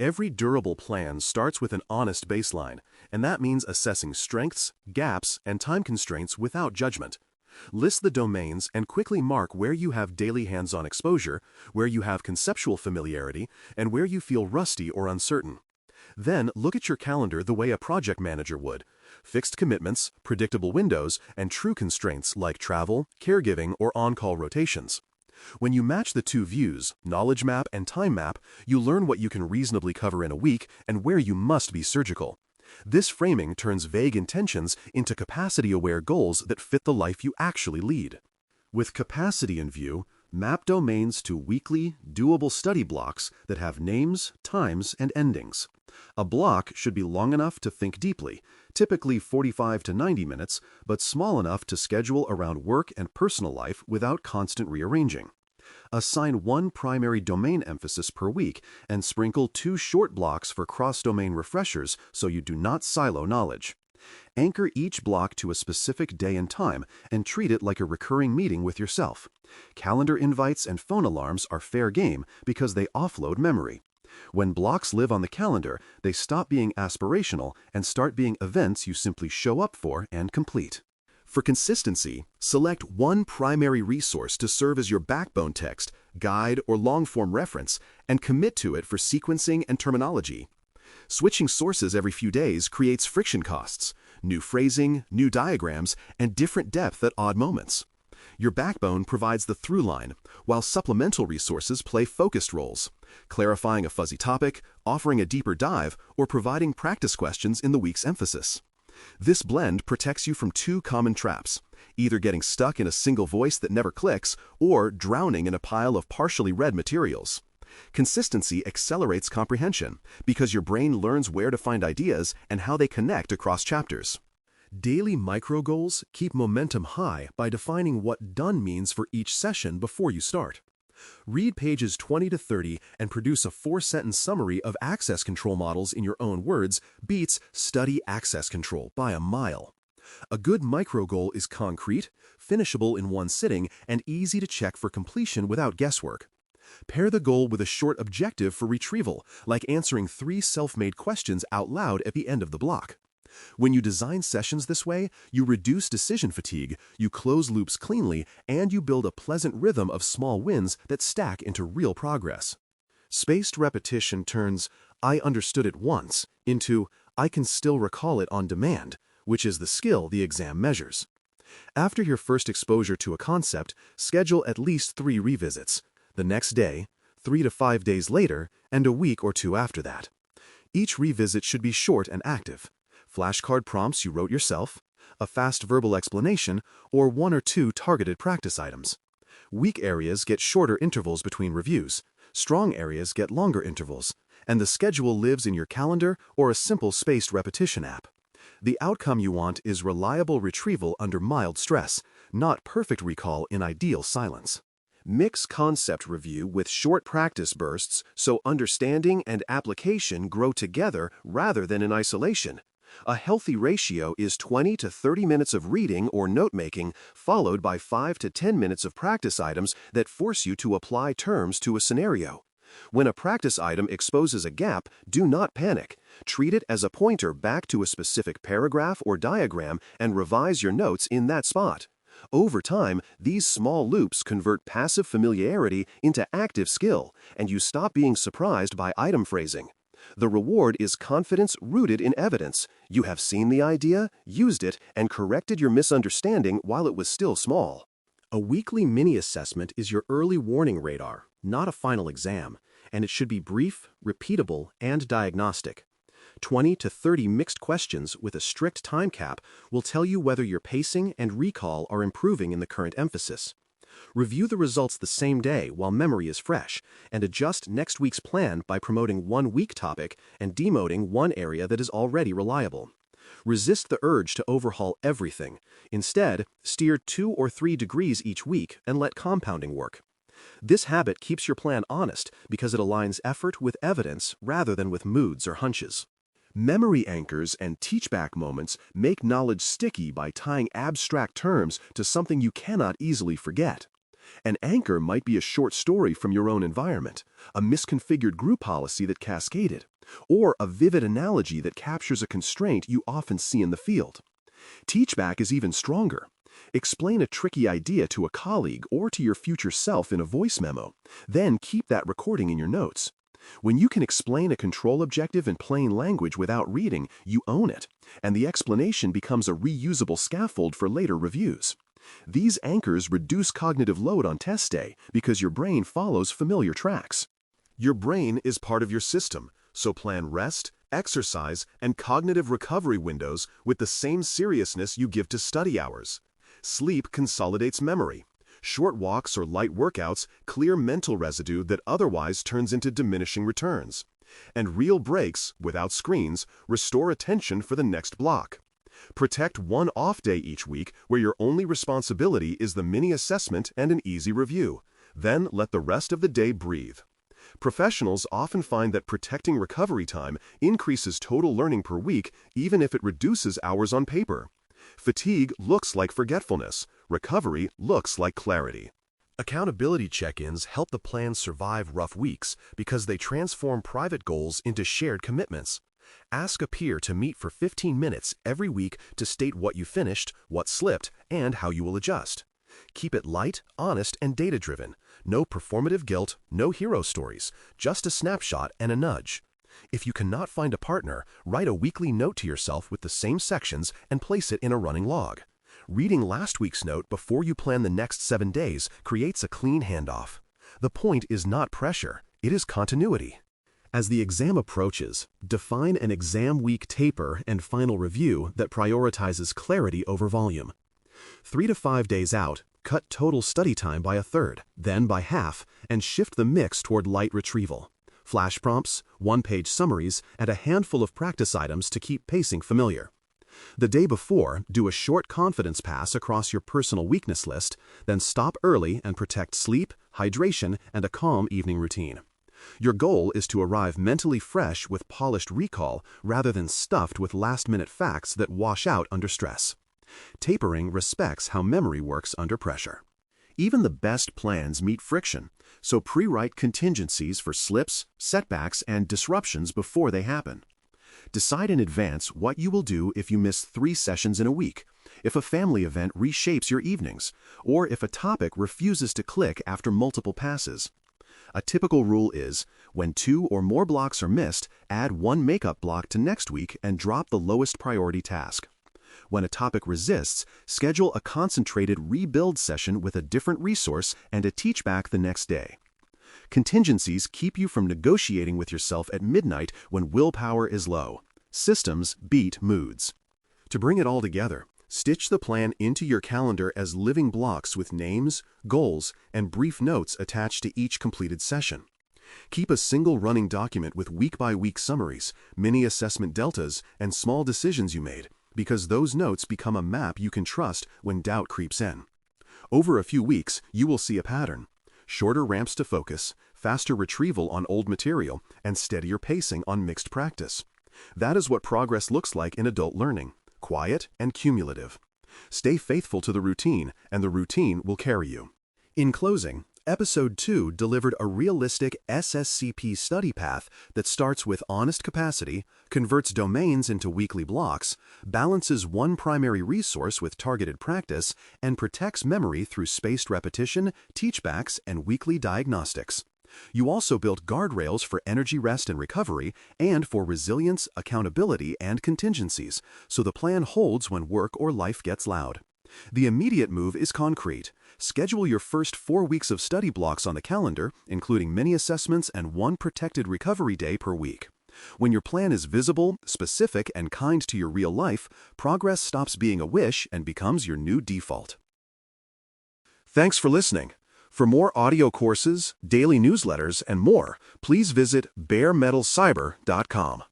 Every durable plan starts with an honest baseline, and that means assessing strengths, gaps, and time constraints without judgment. List the domains and quickly mark where you have daily hands-on exposure, where you have conceptual familiarity, and where you feel rusty or uncertain. Then look at your calendar the way a project manager would. Fixed commitments, predictable windows, and true constraints like travel, caregiving, or on-call rotations. When you match the two views, knowledge map and time map, you learn what you can reasonably cover in a week and where you must be surgical. This framing turns vague intentions into capacity-aware goals that fit the life you actually lead. With capacity in view, map domains to weekly, doable study blocks that have names, times, and endings. A block should be long enough to think deeply, typically 45 to 90 minutes, but small enough to schedule around work and personal life without constant rearranging. Assign one primary domain emphasis per week and sprinkle 2 short blocks for cross-domain refreshers so you do not silo knowledge. Anchor each block to a specific day and time and treat it like a recurring meeting with yourself. Calendar invites and phone alarms are fair game because they offload memory. When blocks live on the calendar, they stop being aspirational and start being events you simply show up for and complete. For consistency, select one primary resource to serve as your backbone text, guide, or long-form reference, and commit to it for sequencing and terminology. Switching sources every few days creates friction costs, new phrasing, new diagrams, and different depth at odd moments. Your backbone provides the through line, while supplemental resources play focused roles, clarifying a fuzzy topic, offering a deeper dive, or providing practice questions in the week's emphasis. This blend protects you from 2 common traps, either getting stuck in a single voice that never clicks or drowning in a pile of partially read materials. Consistency accelerates comprehension because your brain learns where to find ideas and how they connect across chapters. Daily micro-goals keep momentum high by defining what done means for each session before you start. Read pages 20 to 30 and produce a 4-sentence summary of access control models in your own words beats study access control by a mile. A good micro-goal is concrete, finishable in one sitting, and easy to check for completion without guesswork. Pair the goal with a short objective for retrieval, like answering 3 self-made questions out loud at the end of the block. When you design sessions this way, you reduce decision fatigue, you close loops cleanly, and you build a pleasant rhythm of small wins that stack into real progress. Spaced repetition turns "I understood it once" into "I can still recall it on demand," which is the skill the exam measures. After your first exposure to a concept, schedule at least 3 revisits, the next day, 3 to 5 days later, and a week or 2 after that. Each revisit should be short and active. Flashcard prompts you wrote yourself, a fast verbal explanation, or 1 or 2 targeted practice items. Weak areas get shorter intervals between reviews, strong areas get longer intervals, and the schedule lives in your calendar or a simple spaced repetition app. The outcome you want is reliable retrieval under mild stress, not perfect recall in ideal silence. Mix concept review with short practice bursts so understanding and application grow together rather than in isolation. A healthy ratio is 20 to 30 minutes of reading or note-making, followed by 5 to 10 minutes of practice items that force you to apply terms to a scenario. When a practice item exposes a gap, do not panic. Treat it as a pointer back to a specific paragraph or diagram and revise your notes in that spot. Over time, these small loops convert passive familiarity into active skill, and you stop being surprised by item phrasing. The reward is confidence rooted in evidence. You have seen the idea, used it, and corrected your misunderstanding while it was still small. A weekly mini-assessment is your early warning radar, not a final exam, and it should be brief, repeatable, and diagnostic. 20 to 30 mixed questions with a strict time cap will tell you whether your pacing and recall are improving in the current emphasis. Review the results the same day while memory is fresh, and adjust next week's plan by promoting one weak topic and demoting one area that is already reliable. Resist the urge to overhaul everything. Instead, steer 2 or 3 degrees each week and let compounding work. This habit keeps your plan honest because it aligns effort with evidence rather than with moods or hunches. Memory anchors and teach-back moments make knowledge sticky by tying abstract terms to something you cannot easily forget. An anchor might be a short story from your own environment, a misconfigured group policy that cascaded, or a vivid analogy that captures a constraint you often see in the field. Teachback is even stronger. Explain a tricky idea to a colleague or to your future self in a voice memo, then keep that recording in your notes. When you can explain a control objective in plain language without reading, you own it, and the explanation becomes a reusable scaffold for later reviews. These anchors reduce cognitive load on test day because your brain follows familiar tracks. Your brain is part of your system, so plan rest, exercise, and cognitive recovery windows with the same seriousness you give to study hours. Sleep consolidates memory. Short walks or light workouts clear mental residue that otherwise turns into diminishing returns. And real breaks, without screens, restore attention for the next block. Protect one off day each week where your only responsibility is the mini assessment and an easy review. Then let the rest of the day breathe. Professionals often find that protecting recovery time increases total learning per week even if it reduces hours on paper. Fatigue looks like forgetfulness. Recovery looks like clarity. Accountability check-ins help the plan survive rough weeks because they transform private goals into shared commitments. Ask a peer to meet for 15 minutes every week to state what you finished, what slipped, and how you will adjust. Keep it light, honest, and data-driven. No performative guilt, no hero stories, just a snapshot and a nudge. If you cannot find a partner, write a weekly note to yourself with the same sections and place it in a running log. Reading last week's note before you plan the next 7 days creates a clean handoff. The point is not pressure, it is continuity. As the exam approaches, define an exam week taper and final review that prioritizes clarity over volume. 3 to 5 days out, cut total study time by a third, then by half, and shift the mix toward light retrieval. Flash prompts, one-page summaries, and a handful of practice items to keep pacing familiar. The day before, do a short confidence pass across your personal weakness list, then stop early and protect sleep, hydration, and a calm evening routine. Your goal is to arrive mentally fresh with polished recall rather than stuffed with last-minute facts that wash out under stress. Tapering respects how memory works under pressure. Even the best plans meet friction, so pre-write contingencies for slips, setbacks, and disruptions before they happen. Decide in advance what you will do if you miss 3 sessions in a week, if a family event reshapes your evenings, or if a topic refuses to click after multiple passes. A typical rule is, when 2 or more blocks are missed, add 1 makeup block to next week and drop the lowest priority task. When a topic resists, schedule a concentrated rebuild session with a different resource and a teachback the next day. Contingencies keep you from negotiating with yourself at midnight when willpower is low. Systems beat moods. To bring it all together, stitch the plan into your calendar as living blocks with names, goals, and brief notes attached to each completed session. Keep a single running document with week-by-week summaries, mini-assessment deltas, and small decisions you made, because those notes become a map you can trust when doubt creeps in. Over a few weeks, you will see a pattern. Shorter ramps to focus, faster retrieval on old material, and steadier pacing on mixed practice. That is what progress looks like in adult learning, quiet and cumulative. Stay faithful to the routine, and the routine will carry you. In closing, Episode 2 delivered a realistic SSCP study path that starts with honest capacity, converts domains into weekly blocks, balances one primary resource with targeted practice, and protects memory through spaced repetition, teachbacks, and weekly diagnostics. You also built guardrails for energy rest and recovery, and for resilience, accountability, and contingencies, so the plan holds when work or life gets loud. The immediate move is concrete. Schedule your first 4 weeks of study blocks on the calendar, including mini assessments and 1 protected recovery day per week. When your plan is visible, specific, and kind to your real life, progress stops being a wish and becomes your new default. Thanks for listening. For more audio courses, daily newsletters, and more, please visit baremetalcyber.com.